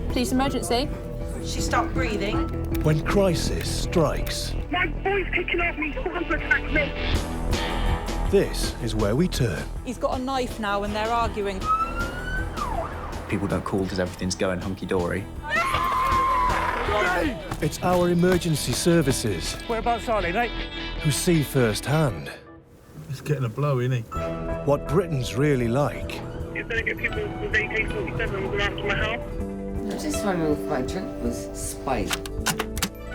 Police emergency. She stopped breathing. When crisis strikes, my boy's kicking off me, he's trying to attack me. This is where we turn. He's got a knife now and they're arguing. People don't call because everything's going hunky-dory. It's our emergency services. Whereabouts are they, mate? Who see firsthand. He's getting a blow, isn't he? What Britons really like. You're going to get people with AK-47s after my house? I just wondering if my drink was spiked.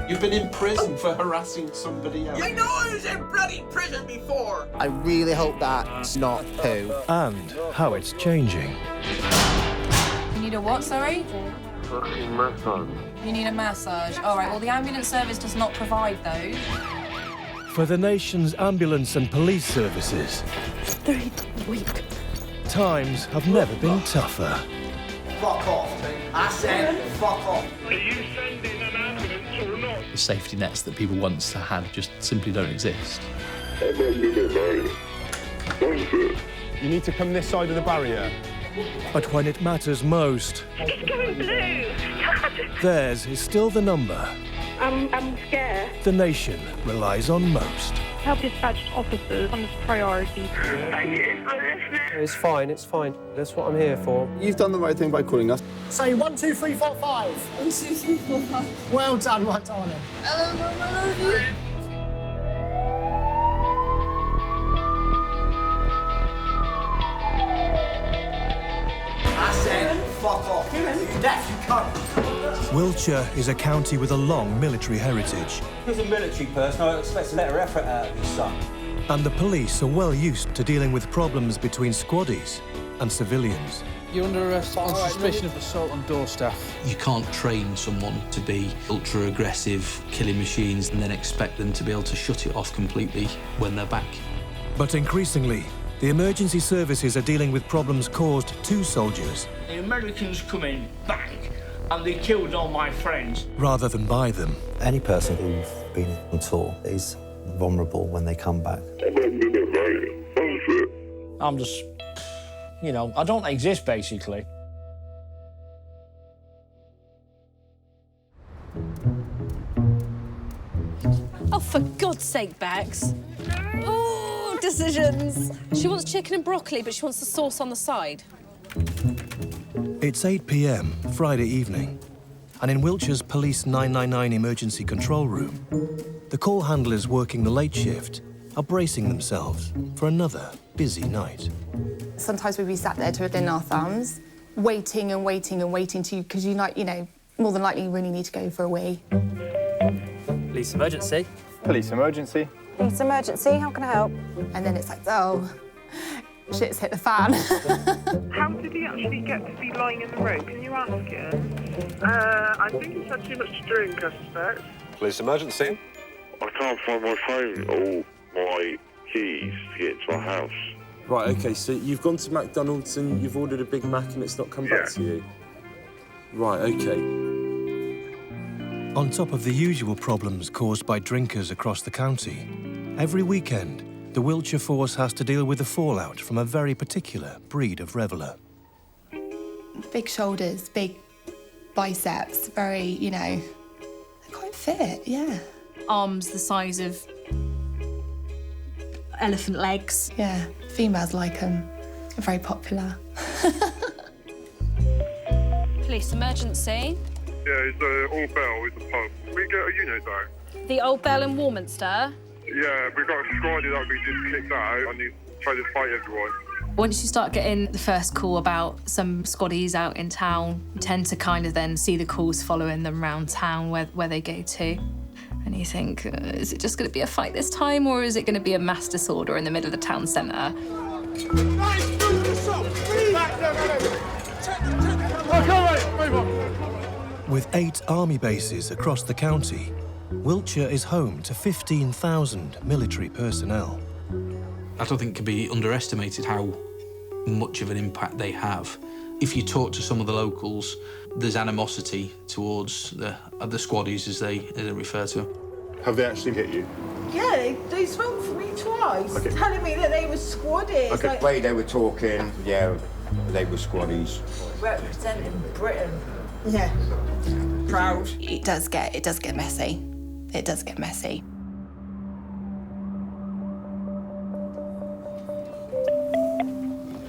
You've been in prison for harassing somebody else. I know I was in bloody prison before! I really hope that's not poo. And how it's changing. You need a what, sorry? Fucking massage. You need a massage. All right, well, the ambulance service does not provide those. For the nation's ambulance and police services, 3 weeks. times have never been tougher. Fuck off. I said fuck off. Are you sending an ambulance or not? The safety nets that people once had just simply don't exist. You need to come this side of the barrier. But when it matters most, It's going blue. theirs is still the number I'm scared. the nation relies on most. Help dispatched officers on this priority. Thank you for listening. It's fine, it's fine. That's what I'm here for. You've done the right thing by calling us. Say 1, 2, 3, 4, 5. 1, 2, 3, 4, 5. Well done, my darling. I love you. I said fuck off. You deaf, you cunt. Wiltshire is a county with a long military heritage, As a military person, I expect a better effort out of his son. and the police are well used to dealing with problems between squaddies and civilians. You're under arrest on suspicion of assault on door staff. You can't train someone to be ultra-aggressive, killing machines, and then expect them to be able to shut it off completely when they're back. But increasingly, the emergency services are dealing with problems caused to soldiers The Americans come in back and they killed all my friends. rather than by them. Any person who's been on tour is vulnerable when they come back. I'm just, you know, I don't exist, basically. Oh, for God's sake, Bex. Oh, decisions. She wants chicken and broccoli, but she wants the sauce on the side. It's 8 p.m. Friday evening, and in Wiltshire's Police 999 emergency control room, the call handlers working the late shift are bracing themselves for another busy night. Sometimes we'd be sat there twiddling our thumbs, waiting and waiting and waiting to, because you know, more than likely you really need to go for a wee. Police emergency. Police emergency. Police emergency, how can I help? And then it's like, oh, shit's hit the fan. How did he actually get to be lying in the road? Can you ask him? I think he's had too much to drink, I suspect. Police emergency. I can't find my phone or my keys to get into my house. Right, OK, so you've gone to McDonald's and you've ordered a Big Mac and it's not come back to you? Right, OK. On top of the usual problems caused by drinkers across the county, every weekend, the Wiltshire force has to deal with the fallout from a very particular breed of reveller. Big shoulders, big biceps, very, you know, they're quite fit, yeah. Arms the size of elephant legs. Yeah, females like them. Very popular. Police emergency. Yeah, it's All Bell, it's a pub. We get a unit though. The Old Bell in Warminster. Yeah, we've got a squaddy that we just kicked out and they try to fight everyone. Once you start getting the first call about some squaddies out in town, you tend to kind of then see the calls following them around town where they go to. And you think, is it just going to be a fight this time, or is it going to be a mass disorder in the middle of the town centre? With 8 army bases across the county, Wiltshire is home to 15,000 military personnel. I don't think it can be underestimated how much of an impact they have. If you talk to some of the locals, there's animosity towards the squaddies, as they refer to them. Have they actually hit you? Yeah, they spoke for me twice, telling me that they were squaddies. Okay, the way they were talking, yeah, They were squaddies. Representing Britain. Yeah. Proud. It does get messy. It does get messy.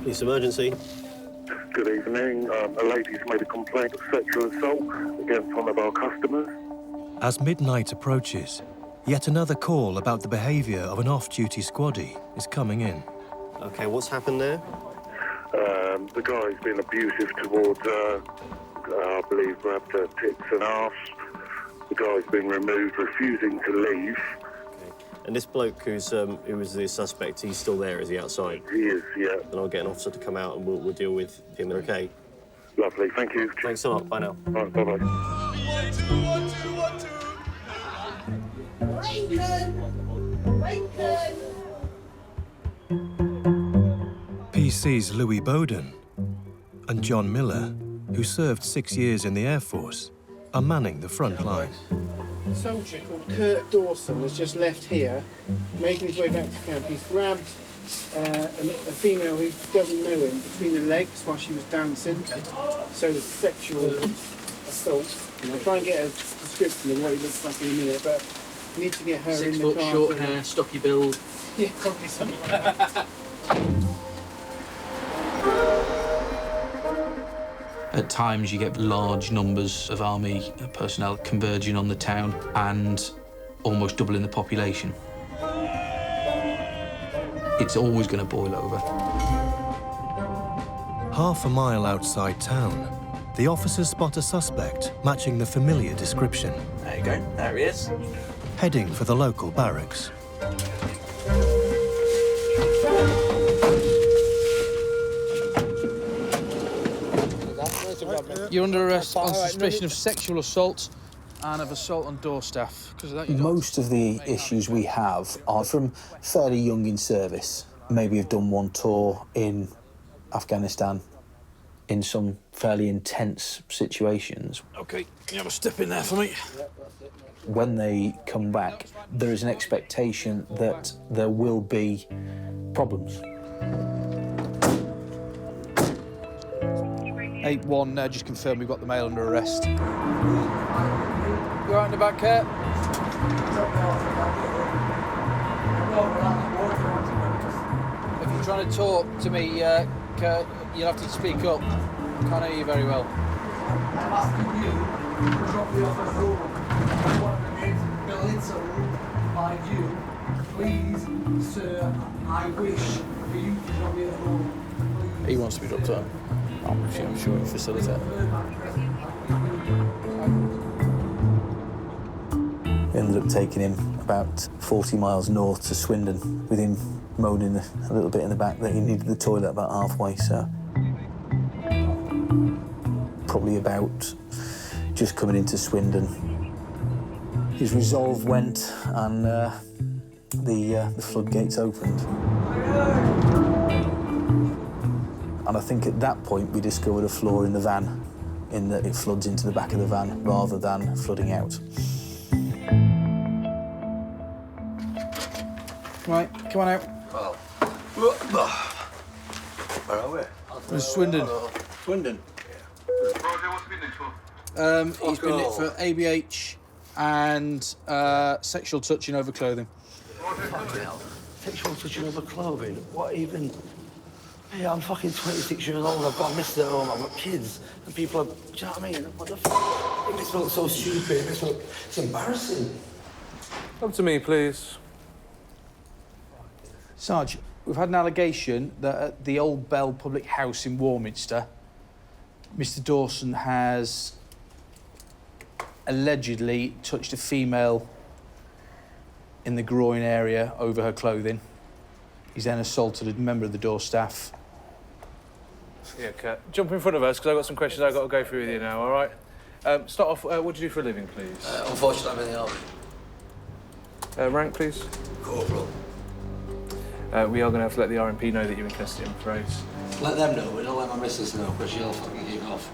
Police emergency. Good evening. A lady's made a complaint of sexual assault against one of our customers. As midnight approaches, yet another call about the behaviour of an off-duty squaddie is coming in. OK, what's happened there? The guy's been abusive towards her. I believe grabbed her tits and arse. The guy's been removed, refusing to leave. And this bloke who was the suspect, he's still there, is he, outside? He is, yeah. Then I'll get an officer to come out and we'll deal with him, OK? Lovely, thank you. Thanks a lot, bye now. Right, bye-bye. PC's Louis Bowden and John Miller, who served 6 years in the Air Force, are manning the front line. A soldier called Kurt Dawson was just left here, making his way back to camp. He's grabbed a female who doesn't know him between the legs while she was dancing. So it's sexual assault. I'll try and get a description of what he looks like in a minute, but we need to get her in the car. 6 foot, short hair, stocky build. Yeah, probably something like that. At times you get large numbers of army personnel converging on the town and almost doubling the population. It's always going to boil over. Half a mile outside town, the officers spot a suspect matching the familiar description. There you go, there he is. Heading for the local barracks. You're under arrest on suspicion of sexual assault and of assault on door staff. Because of that, Most of the issues we have are from fairly young in service. Maybe have done one tour in Afghanistan in some fairly intense situations. OK, can you have a step in there for me? When they come back, there is an expectation that there will be problems. 8-1, just confirm we've got the male under arrest. You all right in the back, Kurt? If you're trying to talk to me, Kurt, you'll have to speak up. Can't hear you very well. I'm asking you to drop me off at home. I want to remain belittled by you. Please, sir, I wish for you to drop me at home. He wants to be dropped off. I'm sure we'll facilitate. We ended up taking him about 40 miles north to Swindon, with him moaning a little bit in the back that he needed the toilet about halfway, so... Probably about just coming into Swindon. His resolve went and the floodgates opened. And I think at that point we discovered a flaw in the van, in that it floods into the back of the van rather than flooding out. Right, come on out. Where are we? We're Swindon. Swindon? He's been nicked for ABH and sexual touching over clothing. Fucking hell. Sexual touching over clothing? What even? Hey, I'm fucking 26 years old, I've got a mister at home, I've got kids, and people are... Do you know what I mean? What the fuck? It makes me look so stupid, it's embarrassing. Come to me, please. Sarge, we've had an allegation that at the Old Bell Public House in Warminster, Mr. Dawson has allegedly touched a female in the groin area over her clothing. He's then assaulted a member of the door staff. Yeah, Kurt. Jump in front of us, because I've got some questions I've got to go through with you now, all right? Start off, what do you do for a living, please? Unfortunately, I'm in the army. Rank, please. Corporal. We are going to have to let the RMP know that you're interested in phrase. Let them know, we don't let my missus know, because she'll fucking kick off.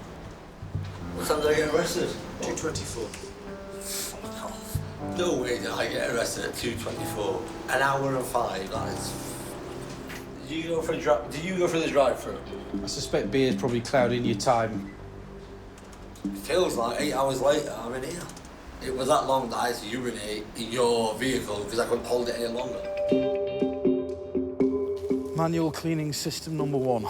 What time did I get arrested? 2:24. Fuck off. No way did I get arrested at 2:24. An hour and 5, that is... Did you go for the drive-through? I suspect beer's probably clouding your time. It feels like 8 hours later I'm in here. It was that long that I had to urinate in your vehicle because I couldn't hold it any longer. Manual cleaning system number 1.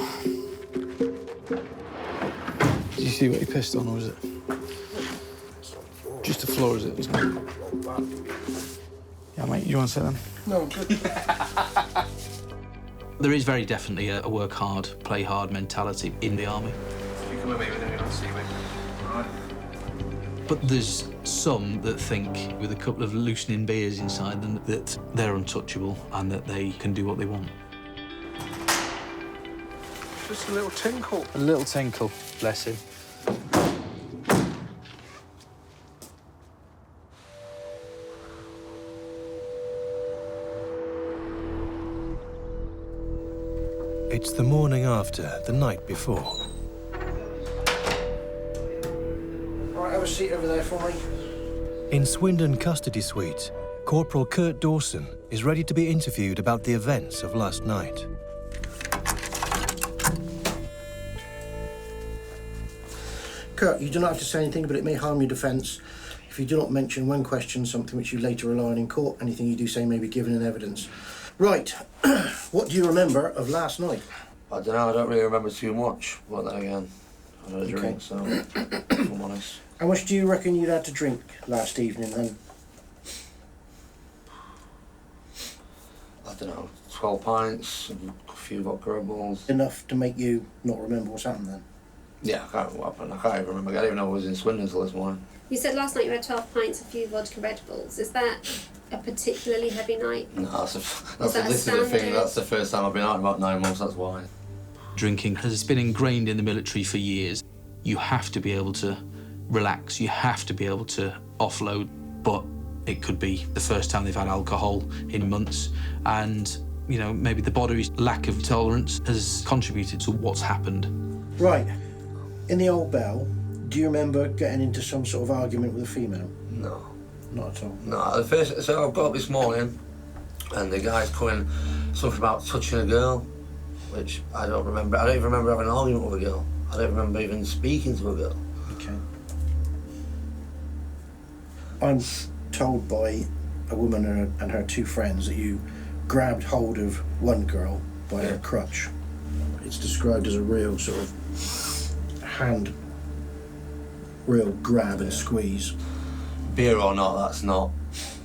Did you see what he pissed on, or was it? Just the floor, is it? Isn't it? Yeah, mate, you want to sit then? No, I'm good. There is very definitely a work hard, play hard mentality in the army. You come with me, then you'll see me. All right. But there's some that think, with a couple of loosening beers inside them, that they're untouchable and that they can do what they want. Just a little tinkle. A little tinkle, bless him. It's the morning after, the night before. Right, have a seat over there for me. In Swindon Custody Suite, Corporal Kurt Dawson is ready to be interviewed about the events of last night. Kurt, you do not have to say anything, but it may harm your defence if you do not mention when questioned something which you later rely on in court. Anything you do say may be given in evidence. Right, what do you remember of last night? I don't know, I don't really remember too much. But then again, I had a drink, so if I'm honest. How much do you reckon you'd had to drink last evening then? I don't know, 12 pints, a few vodka Red Bulls. Enough to make you not remember what's happened then? Yeah, I can't remember what happened. I can't even remember. I didn't even know I was in Swindon until this morning. You said last night you had 12 pints, a few vodka Red Bulls. Is that a particularly heavy night? No, this is the thing. That's the first time I've been out in about 9 months, that's why. Drinking has been ingrained in the military for years. You have to be able to relax, you have to be able to offload, but it could be the first time they've had alcohol in months, and, you know, maybe the body's lack of tolerance has contributed to what's happened. Right, in the old bell, do you remember getting into some sort of argument with a female? No. Not at all? No, so I've got up this morning, and the guy's coming, something about touching a girl, which I don't remember. I don't even remember having an argument with a girl. I don't remember even speaking to a girl. Okay. I'm told by a woman and her 2 friends that you grabbed hold of one girl by her crutch. It's described as a real sort of real grab and squeeze. Beer or not, that's not.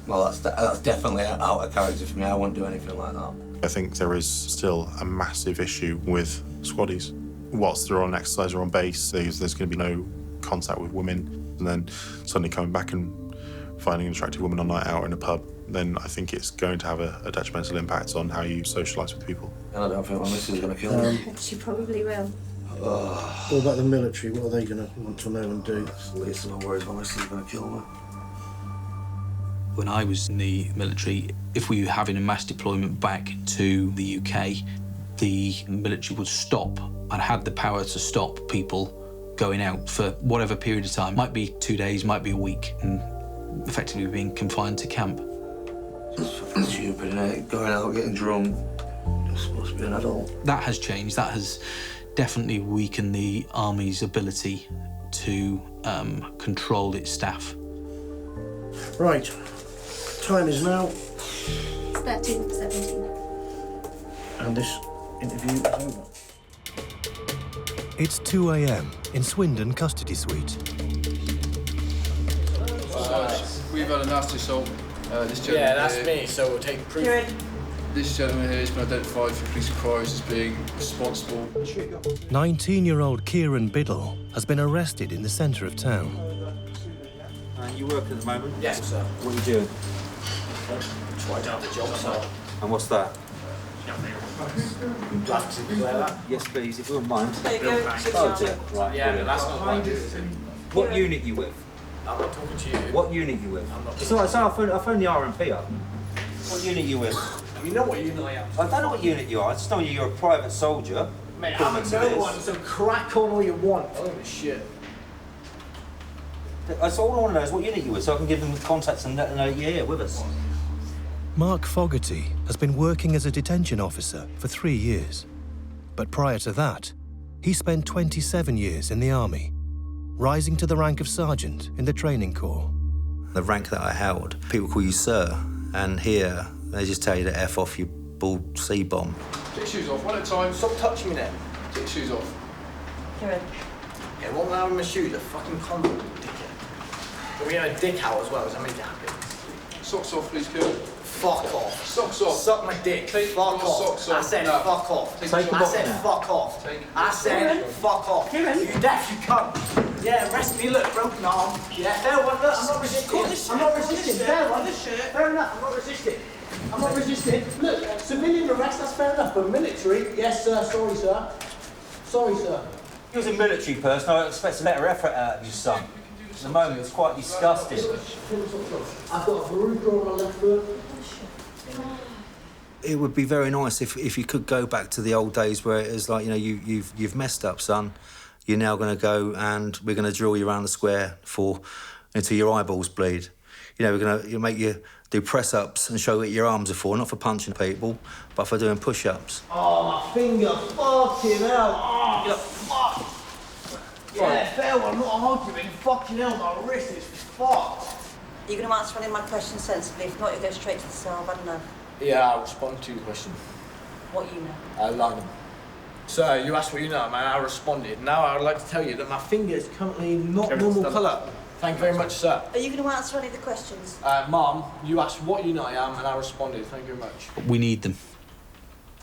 Well, that's definitely out of character for me. I wouldn't do anything like that. I think there is still a massive issue with squaddies. Whilst they're on exercise or on base, there's going to be no contact with women, and then suddenly coming back and finding an attractive woman on night out in a pub, then I think it's going to have a detrimental impact on how you socialise with people. And I don't think my missus is going to kill me. She probably will. What about the military? What are they going to want to know and do? That's the least of my worries. My missus is going to kill me. When I was in the military, if we were having a mass deployment back to the UK, the military would stop and had the power to stop people going out for whatever period of time. Might be 2 days, might be a week, and effectively being confined to camp. It's fucking stupid, isn't it? Going out, getting drunk. You're supposed to be an adult. That has changed. That has definitely weakened the Army's ability to control its staff. Right. Time is now. It's 13:17. And this interview is over. It's 2 a.m. in Swindon Custody Suite. We've had a nasty assault. This gentleman Yeah, that's here, me, so we'll take proof. This gentleman here has been identified for police inquiries as being responsible. 19-year-old Kieran Biddle has been arrested in the centre of town. You work at the moment? Yes, sir. What are you doing? Try to have the job, sir. And what's that? You'd like to declare that? Yes, please, if you wouldn't mind. There you go. Oh, dear. Right, Yeah, brilliant. but that's not right. What unit you with? I'm not talking to you. What unit you with? I'm not It's all right, so I phoned the RMP up. What unit you with? You know what unit I am? I don't know what unit you are. I just know you're a private soldier. Mate, I'm a no one, so crack on all you want. Oh, shit. That's all I want to know is what unit you with, so I can give them the contacts and let them know you're here with us. Mark Fogarty has been working as a detention officer for 3 years. But prior to that, he spent 27 years in the army, rising to the rank of sergeant in the training corps. The rank that I held, people call you sir, and here they just tell you to F off, you bald C-bomb. Take your shoes off, one at a time. Stop touching me there. Take your shoes off. Kieran. Yeah, what am I with my shoes? A fucking convict, dickhead. Are we having a dick out as well? Does that make it happen? Socks off, please, Kieran. Fuck off. Socks off. Suck my dick. Take fuck off. Socks off. I said fuck off. I said fuck off. I said fuck off. Kieran. You deaf, you cunt. Yeah, arrest me, look, broken arm. Yeah, fair one, look, I'm not resisting. I'm not resisting, fair one. Fair enough, I'm not resisting. I'm not resisting. Look, civilian arrest, that's fair enough, but military, yes, sir, sorry, sir. Sorry, sir. He was a military person, I expect a better effort out of your son. At the moment, it's quite disgusting. I've got a verruca on my left foot. It would be very nice if you could go back to the old days where it was like, you know, you've messed up, son. You're now going to go and we're going to drill you around the square until your eyeballs bleed. You know, we're going to make you do press-ups and show what your arms are for, not for punching people, but for doing push-ups. Oh, my finger, fucking hell. Oh, fuck. Yeah, fair one, I'm not arguing. Fucking hell, my wrist is fucked. Are you going to answer any of my questions sensibly? If not, you'll go straight to the cell. I don't know. Yeah, I'll respond to your question. What you know? London. So, you asked what you know, man. I responded. Now I would like to tell you that my finger is currently not normal colour. Thank you very much, sir. Are you going to answer any of the questions? Mum, you asked what you know I am, and I responded. Thank you very much. We need them.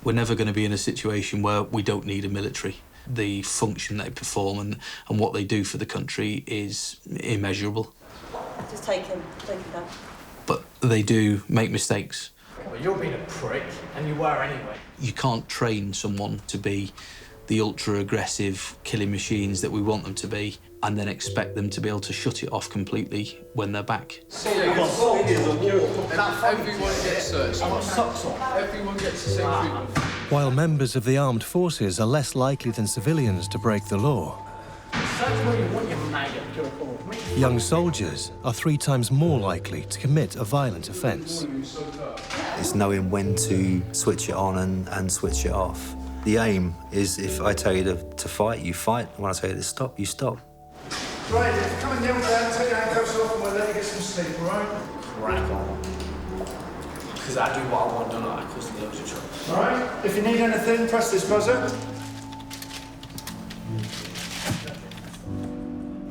We're never going to be in a situation where we don't need a military. The function they perform and what they do for the country is immeasurable. Just take him down. But they do make mistakes. Well, you're being a prick, and you were anyway. You can't train someone to be the ultra-aggressive killing machines that we want them to be and then expect them to be able to shut it off completely when they're back. Everyone gets searched. Everyone gets the same treatment. While members of the armed forces are less likely than civilians to break the law, young soldiers are 3 times more likely to commit a violent offence. It's knowing when to switch it on and switch it off. The aim is if I tell you to fight, you fight. When I tell you to stop, you stop. Right, if you're coming down there, take your handcuffs off and we'll let you get some sleep, all right? Crack on. Because I do what I want, don't I? It causes me loads of trouble. All right, if you need anything, press this buzzer.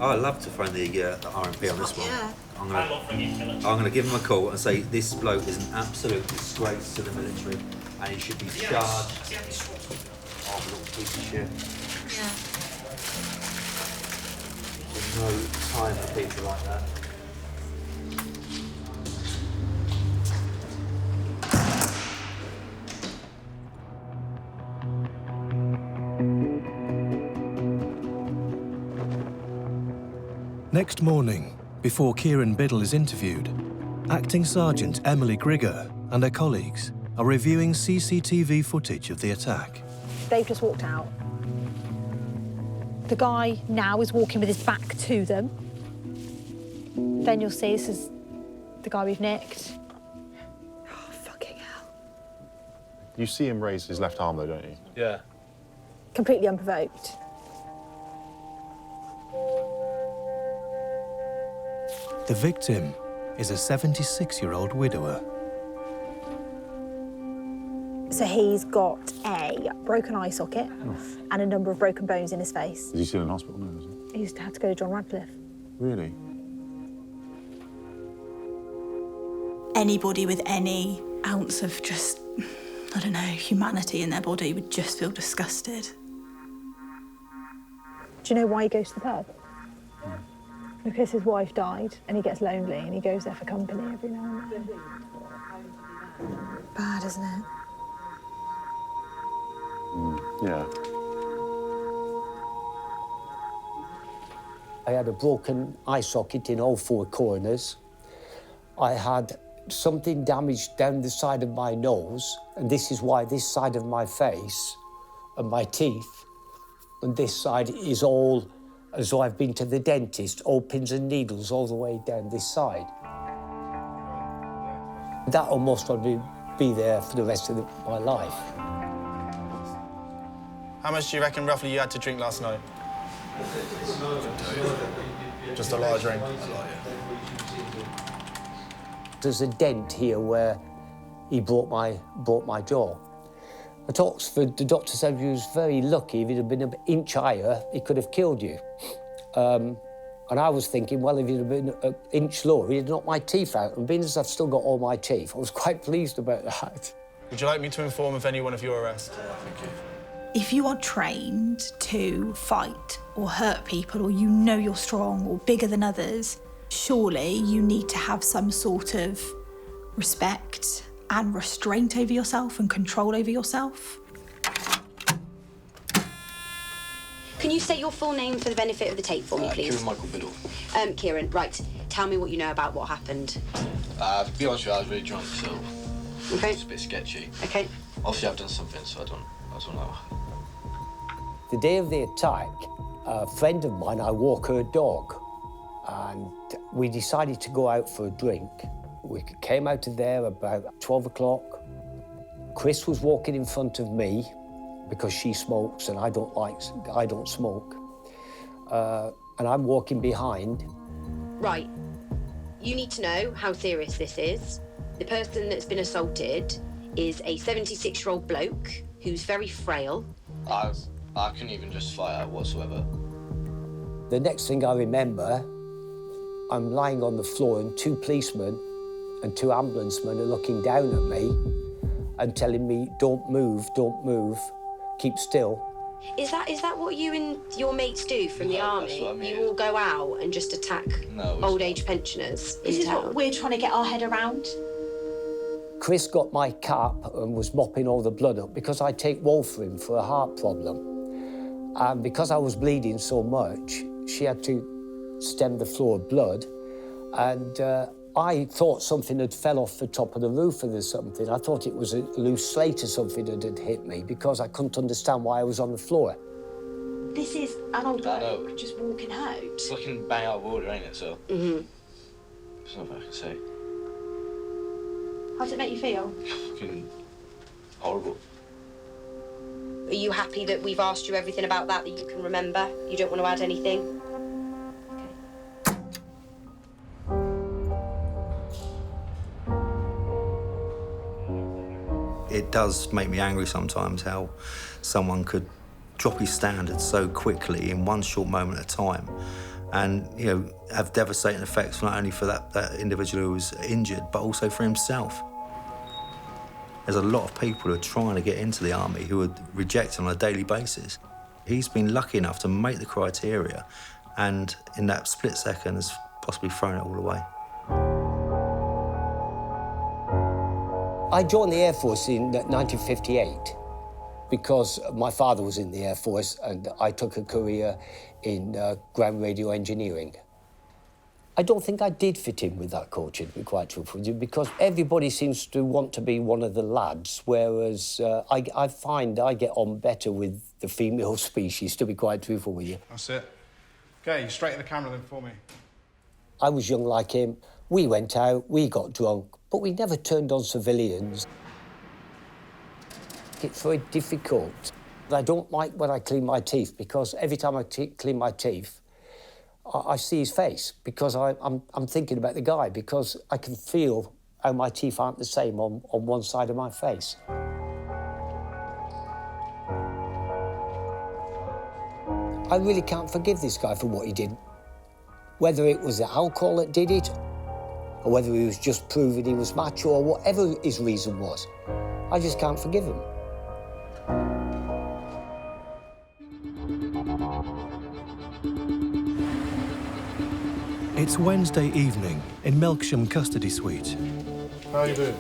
Oh, I'd love to phone the RMP on this one. Yeah. I'm going to give him a call and say this bloke is an absolute disgrace to the military and he should be charged. Oh, little piece of shit. Yeah. There's no time for people like that. Next morning, before Kieran Biddle is interviewed, Acting Sergeant Emily Grigger and her colleagues are reviewing CCTV footage of the attack. They've just walked out. The guy now is walking with his back to them. Then you'll see this is the guy we've nicked. Oh, fucking hell. You see him raise his left arm, though, don't you? Yeah. Completely unprovoked. The victim is a 76-year-old widower. So he's got a broken eye socket and a number of broken bones in his face. Is he still in hospital now, is he? He used to have to go to John Radcliffe. Really? Anybody with any ounce of just, I don't know, humanity in their body would just feel disgusted. Do you know why he goes to the pub? Because his wife died and he gets lonely and he goes there for company every now and then. Bad, isn't it? Yeah. I had a broken eye socket in all 4 corners. I had something damaged down the side of my nose, and this is why this side of my face and my teeth and this side is all as though I've been to the dentist, all pins and needles all the way down this side. That almost would be there for the rest of my life. How much do you reckon roughly you had to drink last night? Just a lot of drink. There's a dent here where he broke my jaw. At Oxford, the doctor said he was very lucky. If it had been an inch higher, he could have killed you. And I was thinking, well, if it had been an inch lower, he'd knocked my teeth out. And being as I've still got all my teeth, I was quite pleased about that. Would you like me to inform of anyone of your arrest? If you are trained to fight or hurt people, or you know you're strong or bigger than others, surely you need to have some sort of respect and restraint over yourself and control over yourself. Can you say your full name for the benefit of the tape for me, please? Kieran Michael Biddle. Kieran, right. Tell me what you know about what happened. To be honest with you, I was really drunk, so Okay. it's a bit sketchy. Okay. Obviously, I've done something, so I don't know. The day of the attack, a friend of mine, I walk her dog, and we decided to go out for a drink. We came out of there about 12 o'clock. Chris was walking in front of me because she smokes and I don't smoke. And I'm walking behind. Right. You need to know how serious this is. The person that's been assaulted is a 76-year-old bloke who's very frail. I couldn't even justify that whatsoever. The next thing I remember, I'm lying on the floor and two policemen and two ambulance men are looking down at me and telling me, don't move, keep still. Is that what you and your mates do from the army? That's what I mean. You all go out and just attack old age pensioners This in is town? what we're trying to get our head around. Chris got my cap and was mopping all the blood up because I take warfarin for a heart problem. And because I was bleeding so much, she had to stem the flow of blood. And I thought something had fell off the top of the roof or something. I thought it was a loose slate or something that had hit me because I couldn't understand why I was on the floor. This is an old bloke just walking home. It's looking bang out of order, ain't it? So there's nothing I can say. How does it make you feel? Fucking horrible. Are you happy that we've asked you everything about that you can remember? You don't want to add anything? It does make me angry sometimes how someone could drop his standards so quickly in one short moment of time and, you know, have devastating effects not only for that individual who was injured, but also for himself. There's a lot of people who are trying to get into the army who are rejected on a daily basis. He's been lucky enough to make the criteria and in that split second has possibly thrown it all away. I joined the Air Force in 1958 because my father was in the Air Force and I took a career in ground radio engineering. I don't think I did fit in with that culture, to be quite truthful, because everybody seems to want to be one of the lads, whereas I find I get on better with the female species, to be quite truthful with you. That's it. Okay, straight at the camera then for me. I was young like him. We went out, we got drunk, but we never turned on civilians. It's very difficult. I don't like when I clean my teeth, because every time I clean my teeth, I see his face, because I'm thinking about the guy, because I can feel how my teeth aren't the same on one side of my face. I really can't forgive this guy for what he did. Whether it was the alcohol that did it, or whether he was just proving he was macho, or whatever his reason was, I just can't forgive him. It's Wednesday evening in Melksham Custody Suite. How are you doing?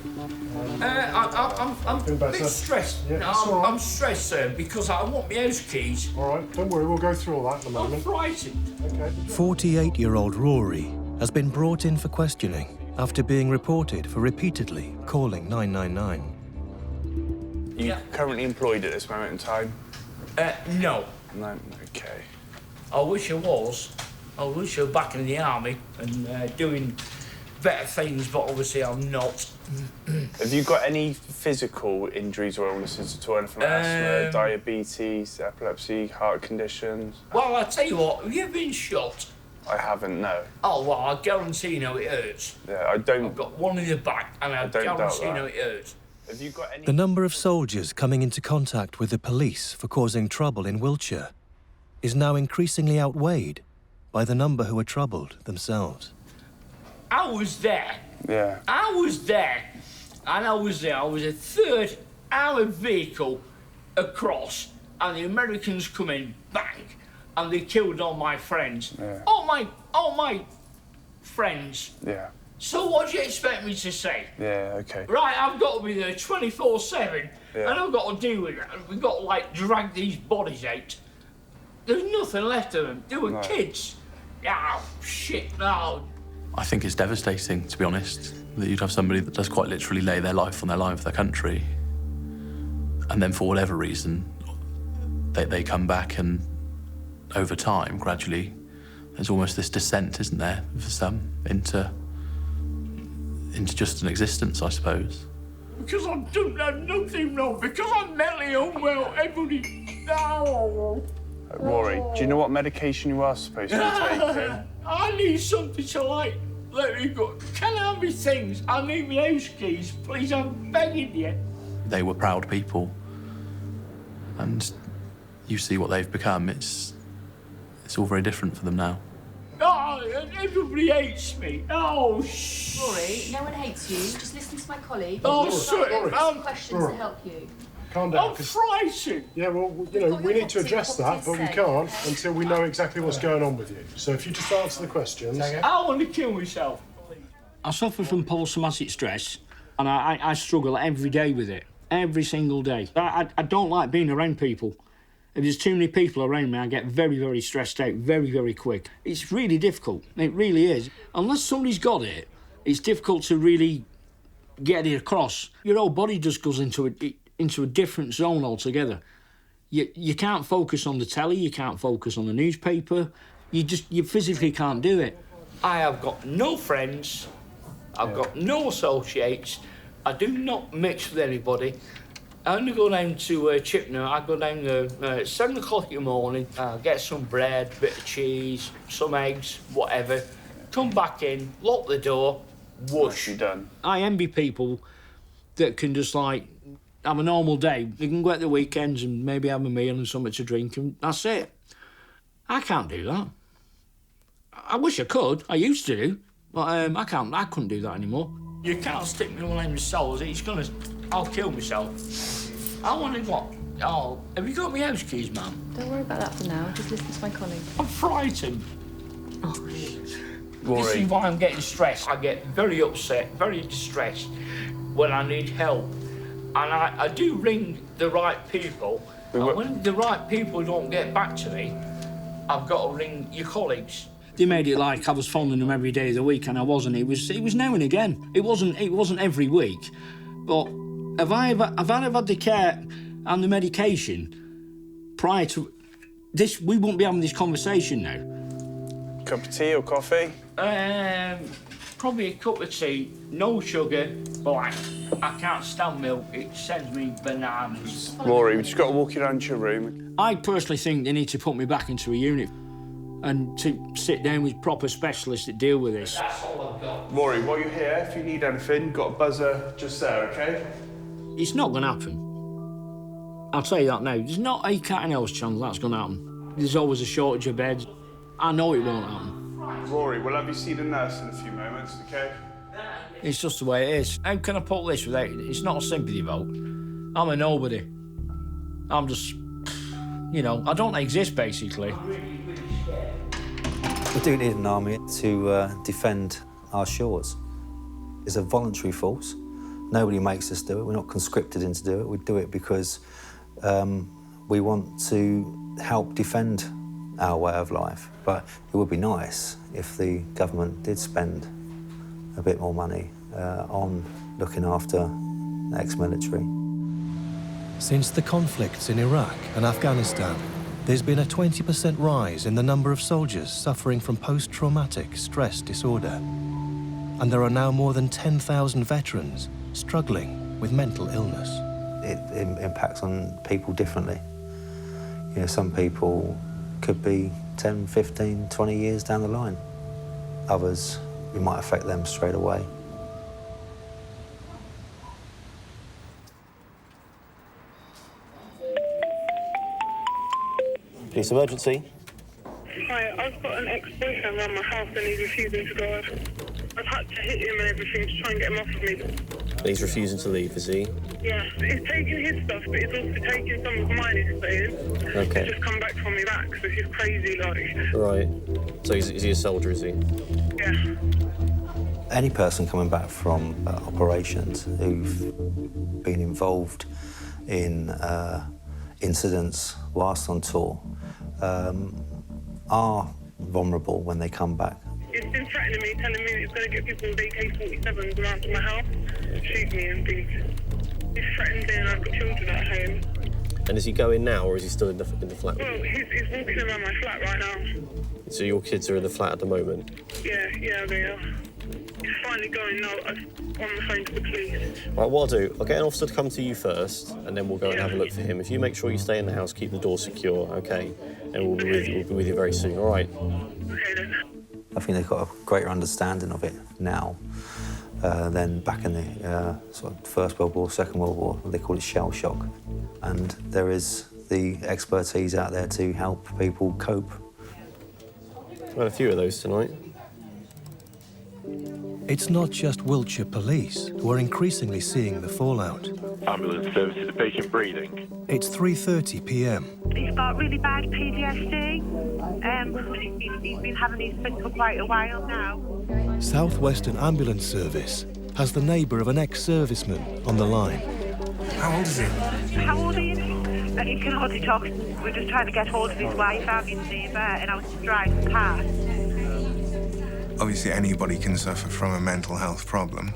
I'm a bit stressed. Yeah, No, it's all right. I'm stressed, sir, because I want my house keys. All right, don't worry, we'll go through all that in a moment. I'm frightened. Okay. 48-year-old Rory has been brought in for questioning after being reported for repeatedly calling 999. You currently employed at this moment in time? No. No, okay. I wish I was. I wish I was back in the army and doing better things, but obviously I'm not. Have you got any physical injuries or illnesses at all? Anything like asthma, diabetes, epilepsy, heart conditions? Well, I'll tell you what, have you been shot? I haven't, no. Oh, well, I guarantee you know it hurts. Yeah, I don't... I've got one in the back, and I don't doubt guarantee you that. know it hurts. Have you got any... The number of soldiers coming into contact with the police for causing trouble in Wiltshire is now increasingly outweighed by the number who are troubled themselves. I was there. Yeah. I was there. And I was there. I was a third-hour vehicle across, and the Americans come in, bang, and they killed all my friends. Yeah. All my friends. Yeah. So what do you expect me to say? Yeah, okay. Right, I've got to be there 24/7, Yeah. and I've got to deal with it. We've got to, like, drag these bodies out. There's nothing left of them. They were No. kids. Oh, shit, no. I think it's devastating, to be honest, that you'd have somebody that does quite literally lay their life on their line for their country, and then for whatever reason, they come back, and over time, gradually, there's almost this descent, isn't there, for some, into just an existence, I suppose. Because I've done nothing wrong. Because I'm mentally unwell. Everybody... No. Rory, do you know what medication you are supposed to be taking? I need something to, like, let me go. Can I have my things? I need my house keys. Please, I'm begging you. They were proud people, and you see what they've become. It's all very different for them now. Oh, everybody hates me. Oh, shh. Rory, no one hates you. Just listen to my colleague. Oh, He's sorry. got some questions to help you. Calm down. I'm frightened. Yeah, well, you know, we need to address that, but we can't until we know exactly what's going on with you. So if you just answer the questions. I want to kill myself. I suffer from post-traumatic stress, and I struggle every day with it. Every single day. I don't like being around people. If there's too many people around me, I get very, very stressed out very, very quick. It's really difficult. It really is. Unless somebody's got it, it's difficult to really get it across. Your whole body just goes into a different zone altogether. You can't focus on the telly, you can't focus on the newspaper. You physically can't do it. I have got no friends. I've got no associates. I do not mix with anybody. I only go down to Chipner. I go down there at 7 o'clock in the morning, get some bread, bit of cheese, some eggs, whatever. Come back in, lock the door, whoosh. You done? I envy people that can just, like, have a normal day. They can go at the weekends and maybe have a meal and something to drink, and that's it. I can't do that. I wish I could. I used to do, but I couldn't do that anymore. You can't stick me all in the cells. I'll kill myself. I want to what? Oh, have you got my house keys, ma'am? Don't worry about that for now. Just listen to my colleague. I'm frightened. Rory. This is why I'm getting stressed. I get very upset, very distressed when I need help. And I do ring the right people. And when the right people don't get back to me, I've got to ring your colleagues. They made it like I was phoning them every day of the week, and I wasn't. It was now and again. It wasn't every week. But have I ever had the care and the medication prior to this? We wouldn't be having this conversation now. Cup of tea or coffee? Probably a cup of tea, no sugar, black. I can't stand milk, it sends me bananas. Rory, we've just got to walk you down to your room. I personally think they need to put me back into a unit and to sit down with proper specialists that deal with this. That's all I've got. Rory, while you're here, if you need anything, got a buzzer just there, OK? It's not going to happen. I'll tell you that now. There's not a cat and mouse chance that's going to happen. There's always a shortage of beds. I know it won't happen. Rory, we'll have you see the nurse in a few moments, OK? It's just the way it is. How can I put this without... It's not a sympathy vote. I'm a nobody. I'm just... You know, I don't exist, basically. We do need an army to defend our shores. It's a voluntary force. Nobody makes us do it. We're not conscripted into do it. We do it because we want to help defend our way of life. But it would be nice if the government did spend a bit more money on looking after ex-military. Since the conflicts in Iraq and Afghanistan, there's been a 20% rise in the number of soldiers suffering from post-traumatic stress disorder. and there are now more than 10,000 veterans struggling with mental illness. It impacts on people differently. You know, some people could be 10, 15, 20 years down the line. Others, it might affect them straight away. Police emergency. Hi, I've got an ex-boyfriend around my house and he's refusing to go. I've had to hit him and everything to try and get him off of me. And he's refusing to leave, is he? Yeah, he's taking his stuff, but he's also taking some of mine, he's saying. Okay. He's just come back from Iraq, so he's crazy, like. Right. So is he a soldier, is he? Yeah. Any person coming back from operations who've been involved in incidents whilst on tour are vulnerable when they come back. He's been threatening me, telling me he's going to get people with AK-47s around to my house, shoot me and things. He's threatened me and I've got children at home. And is he going now, or is he still in the flat? Well, he's walking around my flat right now. So your kids are in the flat at the moment? Yeah, they are. He's finally going now. I'm on the phone to the police. Right, what I'll do, I'll get an officer to come to you first, and then we'll go and have a look for him. If you make sure you stay in the house, keep the door secure, okay? And we'll be with you very soon, all right? Okay, then. I think they've got a greater understanding of it now than back in the sort of First World War, Second World War. They call it shell shock. And there is the expertise out there to help people cope. We've had a few of those tonight. It's not just Wiltshire police who are increasingly seeing the fallout. Ambulance services, patient breathing. It's 3:30 p.m. He's got really bad PTSD. He's been having these fits for quite a while now. South Western Ambulance Service has the neighbour of an ex-serviceman on the line. How old is he? How old is he? He can hardly talk. We're just trying to get hold of his wife, I'm his neighbour, and I was just driving past. Obviously, anybody can suffer from a mental health problem,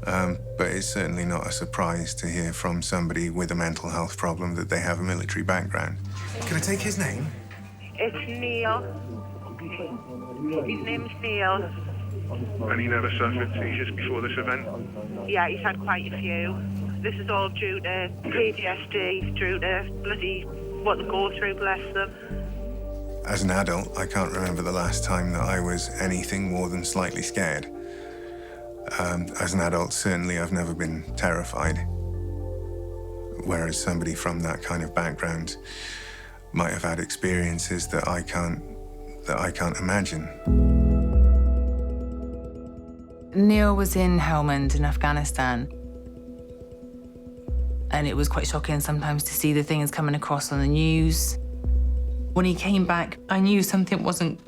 but it's certainly not a surprise to hear from somebody with a mental health problem that they have a military background. Can I take his name? It's Neil. His name's Neil. And he never suffered seizures before this event? Yeah, he's had quite a few. This is all due to PTSD, due to bloody what they go through, bless them. As an adult, I can't remember the last time that I was anything more than slightly scared. As an adult, certainly I've never been terrified. Whereas somebody from that kind of background might have had experiences that I can't imagine. Neil was in Helmand in Afghanistan. And it was quite shocking sometimes to see the things coming across on the news. When he came back, I knew something wasn't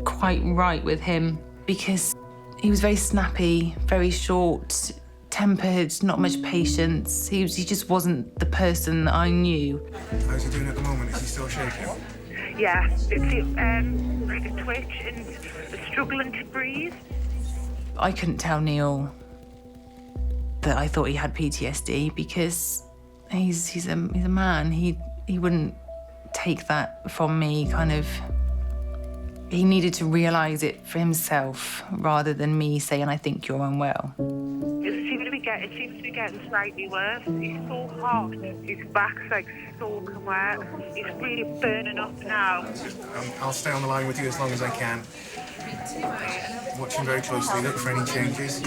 quite right with him because he was very snappy, very short-tempered, not much patience. He just wasn't the person that I knew. How's he doing at the moment? Is he still shaking? Yeah, it's like a twitch and struggling to breathe. I couldn't tell Neil that I thought he had PTSD because he's a man. He wouldn't take that from me, kind of. He needed to realise it for himself rather than me saying, I think you're unwell. It seems to be getting slightly worse. He's so hot. His back's like soaking wet. He's really burning up now. I'll stay on the line with you as long as I can. Watching very closely, look for any changes.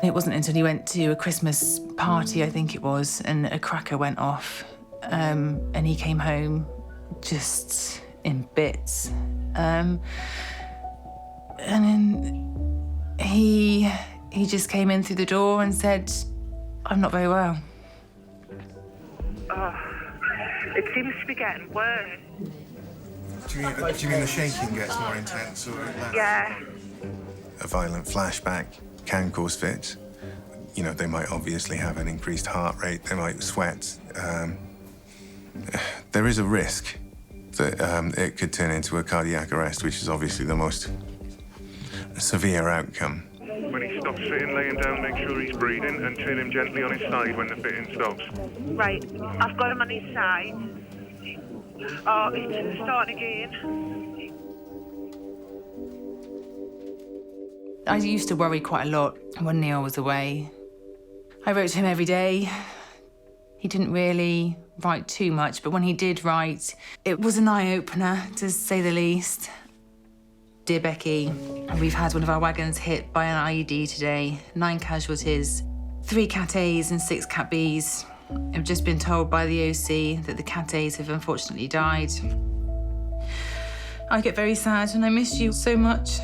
It wasn't until he went to a Christmas party, I think it was, and a cracker went off. And he came home just in bits. And then he just came in through the door and said, I'm not very well. Oh, it seems to be getting worse. Do you mean the shaking gets more intense? Or Yeah. A violent flashback can cause fits. You know, they might obviously have an increased heart rate, they might sweat. There is a risk that it could turn into a cardiac arrest, which is obviously the most severe outcome. When he stops fitting, laying down, make sure he's breathing and turn him gently on his side when the fitting stops. Right, I've got him on his side. Oh, it's starting again. I used to worry quite a lot when Neil was away. I wrote to him every day. He didn't really write too much, but when he did write, it was an eye-opener, to say the least. Dear Becky, we've had one of our wagons hit by an IED today. 9 casualties, 3 Cat A's and 6 Cat B's. I've just been told by the OC that the Cat A's have unfortunately died. I get very sad and I miss you so much.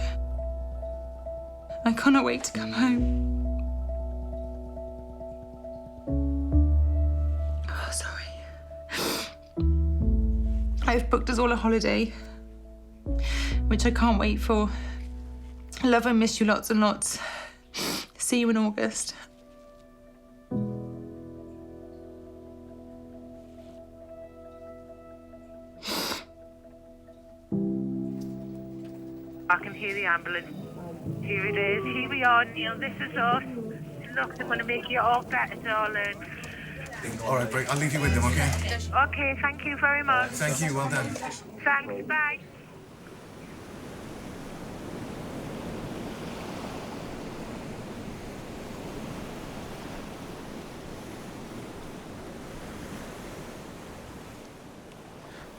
I cannot wait to come home. Oh, sorry. I've booked us all a holiday, which I can't wait for. I love and miss you lots and lots. See you in August. I can hear the ambulance. Here it is. Here we are, Neil. This is us. Look, they're going to make you all better, darling. All right, Brett, I'll leave you with them, okay? Okay, thank you very much. Thank you, well done. Thanks, bye.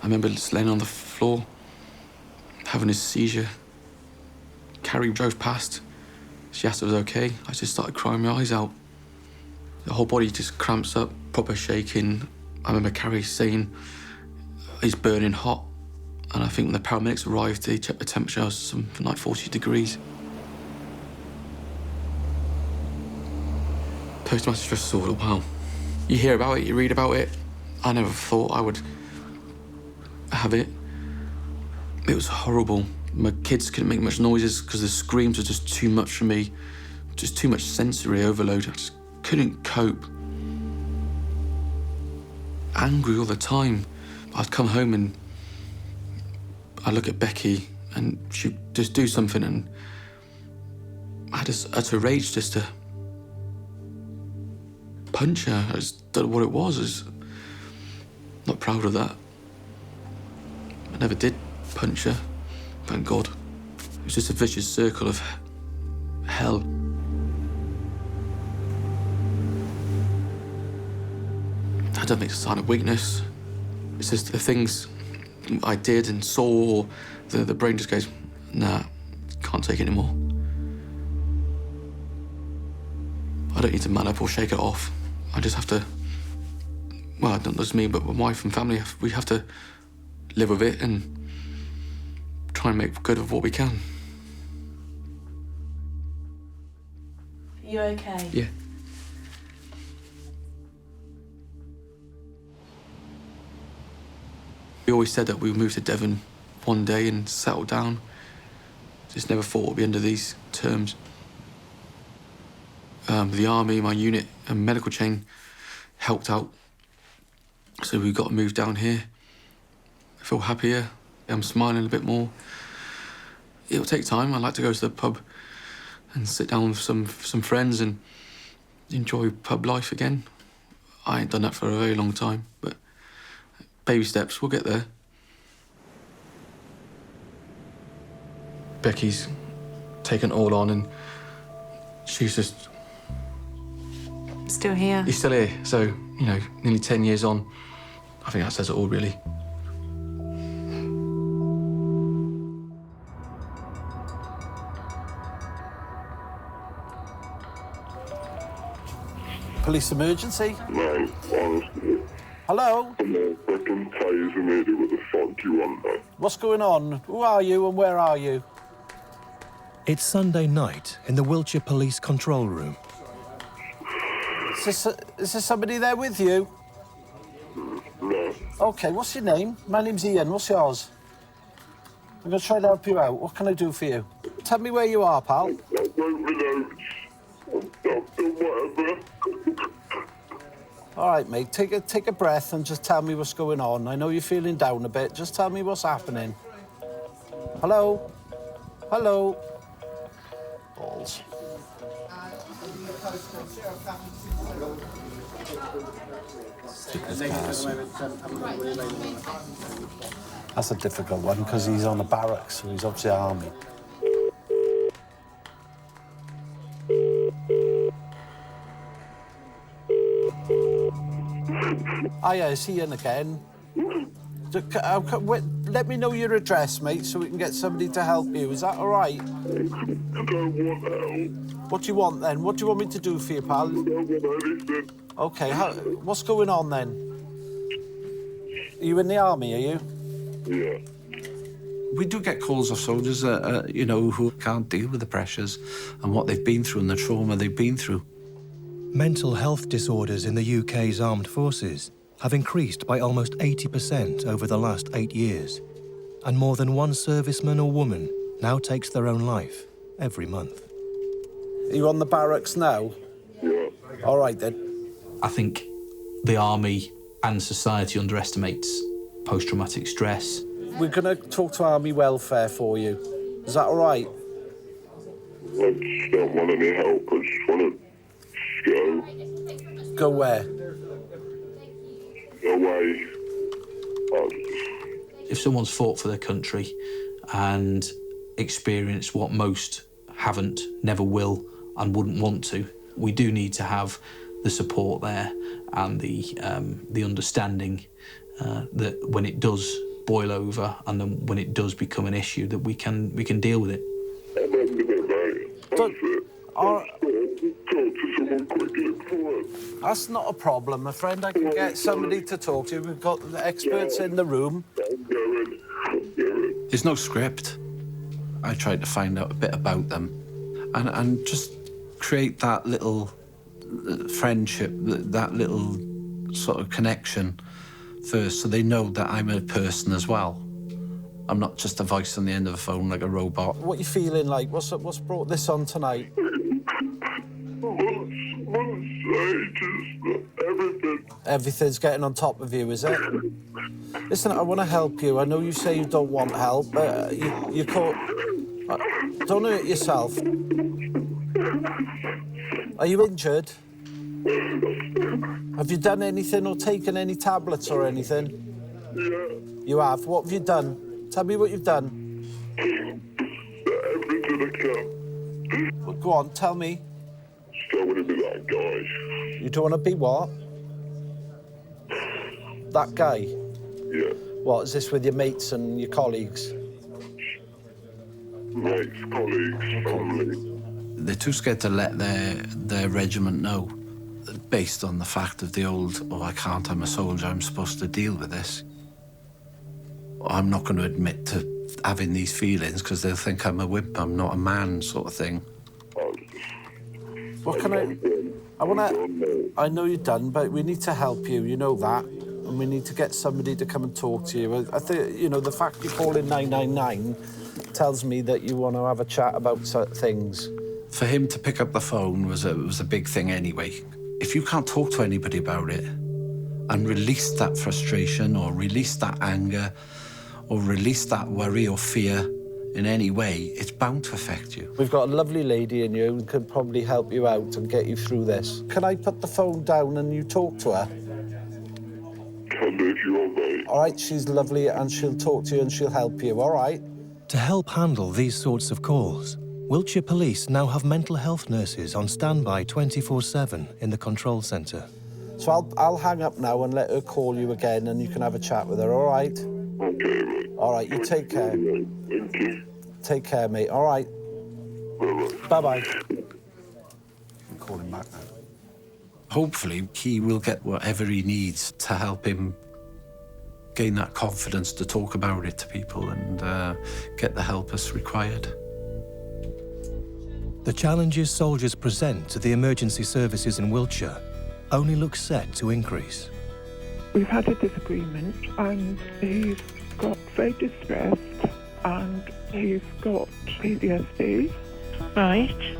I remember just laying on the floor, having a seizure. Carrie drove past. She asked if I was okay. I just started crying my eyes out. The whole body just cramps up, proper shaking. I remember Carrie saying, he's burning hot. And I think when the paramedics arrived, they checked the temperature, it was something like 40 degrees. Postmaster just thought, wow. You hear about it, you read about it. I never thought I would have it. It was horrible. My kids couldn't make much noises because the screams were just too much for me. Just too much sensory overload. I just couldn't cope. Angry all the time. I'd come home and I'd look at Becky and she'd just do something and I had this utter rage just to punch her. I just don't know what it was. I was not proud of that. I never did punch her, thank God. It was just a vicious circle of hell. I don't think it's a sign of weakness. It's just the things I did and saw, the brain just goes, nah, can't take it anymore. I don't need to man up or shake it off. I just have to, well, not just me, but my wife and family, we have to live with it and try and make good of what we can. You okay? Yeah. We always said that we would move to Devon one day and settle down. Just never thought it would be under these terms. The army, my unit and medical chain helped out. So we got to move down here. I feel happier. I'm smiling a bit more. It'll take time. I like to go to the pub and sit down with some friends and enjoy pub life again. I ain't done that for a very long time, but baby steps, we'll get there. Becky's taken it all on and she's just... Still here? He's still here, so, you know, nearly 10 years on. I think that says it all, really. Police emergency? No, honestly. Hello? I'm all fucking taser me. What the fuck do you want, man? What's going on? Who are you and where are you? It's Sunday night in the Wiltshire Police Control Room. Is there somebody there with you? No. OK, what's your name? My name's Ian. What's yours? I'm going to try to help you out. What can I do for you? Tell me where you are, pal. I wrote my notes. I've done whatever. All right, mate, take a breath and just tell me what's going on. I know you're feeling down a bit. Just tell me what's happening. Hello? Hello? Balls. That's a difficult one because he's on the barracks, so he's obviously army. Hiya, it's Ian again. Let me know your address, mate, so we can get somebody to help you. Is that all right? I don't want help. What do you want, then? What do you want me to do for you, pal? I don't want anything. OK, what's going on, then? Are you in the army, are you? Yeah. We do get calls of soldiers, you know, who can't deal with the pressures and what they've been through and the trauma they've been through. Mental health disorders in the UK's armed forces have increased by almost 80% over the last 8 years, and more than one serviceman or woman now takes their own life every month. Are you on the barracks now? Yeah. All right, then. I think the army and society underestimates post-traumatic stress. We're going to talk to Army Welfare for you. Is that all right? I just don't want any help. I just want to go. Go where? Away. If someone's fought for their country and experienced what most haven't, never will, and wouldn't want to, we do need to have the support there and the understanding that when it does boil over and then when it does become an issue, that we can deal with it. That's not a problem, my friend. I can get somebody to talk to you. We've got the experts in the room. There's no script. I tried to find out a bit about them and just create that little friendship, that little sort of connection first, so they know that I'm a person as well. I'm not just a voice on the end of the phone like a robot. What are you feeling like? What's brought this on tonight? Everything's getting on top of you, is it? Listen, I want to help you. I know you say you don't want help, but you caught... Don't hurt yourself. Are you injured? Have you done anything or taken any tablets or anything? Yeah. You have? What have you done? Tell me what you've done. Everything I can. Well, go on, tell me. Just don't want to be that guy. You don't want to be what? That guy? Yeah. What, is this with your mates and your colleagues? Mates, colleagues, family. They're too scared to let their regiment know, based on the fact of the old, oh, I can't, I'm a soldier, I'm supposed to deal with this. I'm not going to admit to having these feelings because they'll think I'm a wimp, I'm not a man, sort of thing. What can I know you're done, but we need to help you, you know that. And we need to get somebody to come and talk to you. I think, you know, the fact you're calling 999 tells me that you want to have a chat about certain things. For him to pick up the phone was a big thing anyway. If you can't talk to anybody about it and release that frustration or release that anger or release that worry or fear in any way, it's bound to affect you. We've got a lovely lady in you who could probably help you out and get you through this. Can I put the phone down and you talk to her? Can do if you want, mate. All right, she's lovely and she'll talk to you and she'll help you, all right? To help handle these sorts of calls, Wiltshire Police now have mental health nurses on standby 24/7 in the control centre. So I'll hang up now and let her call you again and you can have a chat with her, all right? Okay, mate. All right, you take care. Thank you. Take care, mate, all right? Bye-bye. I'm calling back now. Hopefully, he will get whatever he needs to help him gain that confidence to talk about it to people and get the help as required. The challenges soldiers present to the emergency services in Wiltshire only look set to increase. We've had a disagreement and he's got very distressed and he's got PTSD. Right.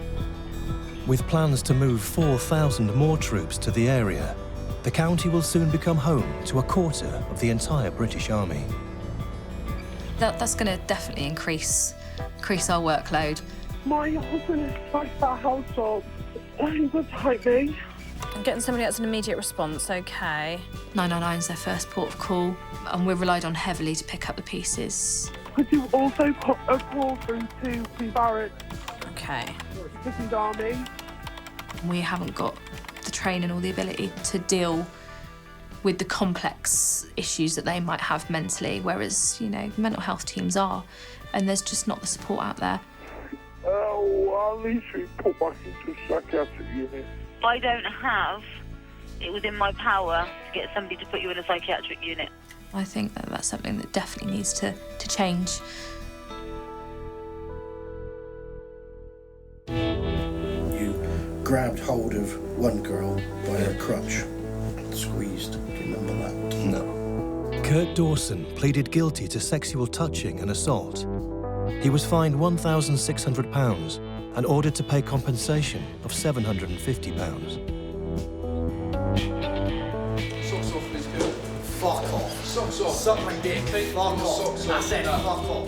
With plans to move 4,000 more troops to the area, the county will soon become home to a quarter of the entire British Army. That's going to definitely increase our workload. My husband is like that household. He would hate me. I'm getting somebody that's an immediate response, okay. 999 is their first port of call, and we're relied on heavily to pick up the pieces. Could you also put a call through to the barracks? Okay. British Army. We haven't got the training or the ability to deal with the complex issues that they might have mentally, whereas, you know, mental health teams are, and there's just not the support out there. I'll need to be put back into a psychiatric unit. I don't have it within my power to get somebody to put you in a psychiatric unit. I think that that's something that definitely needs to change. You grabbed hold of one girl by her crutch, squeezed. Do you remember that? No. Kurt Dawson pleaded guilty to sexual touching and assault. He was fined £1,600 and ordered to pay compensation of £750. Socks off, Miss Girl. Fuck off. Socks off. Suck my dick. Fuck off. I said fuck off.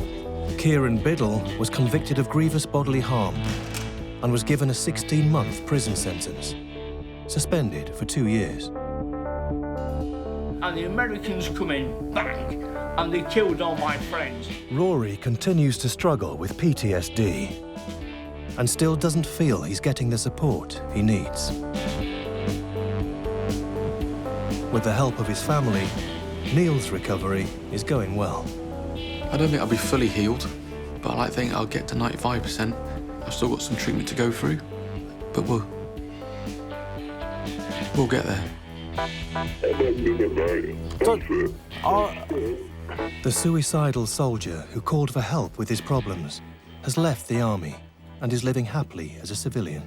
Kieran Biddle was convicted of grievous bodily harm and was given a 16-month prison sentence, suspended for 2 years. And the Americans come in, bang, and they killed all my friends. Rory continues to struggle with PTSD and still doesn't feel he's getting the support he needs. With the help of his family, Neil's recovery is going well. I don't think I'll be fully healed, but I like to think I'll get to 95%. I've still got some treatment to go through, but we'll get there. The suicidal soldier who called for help with his problems has left the army and is living happily as a civilian.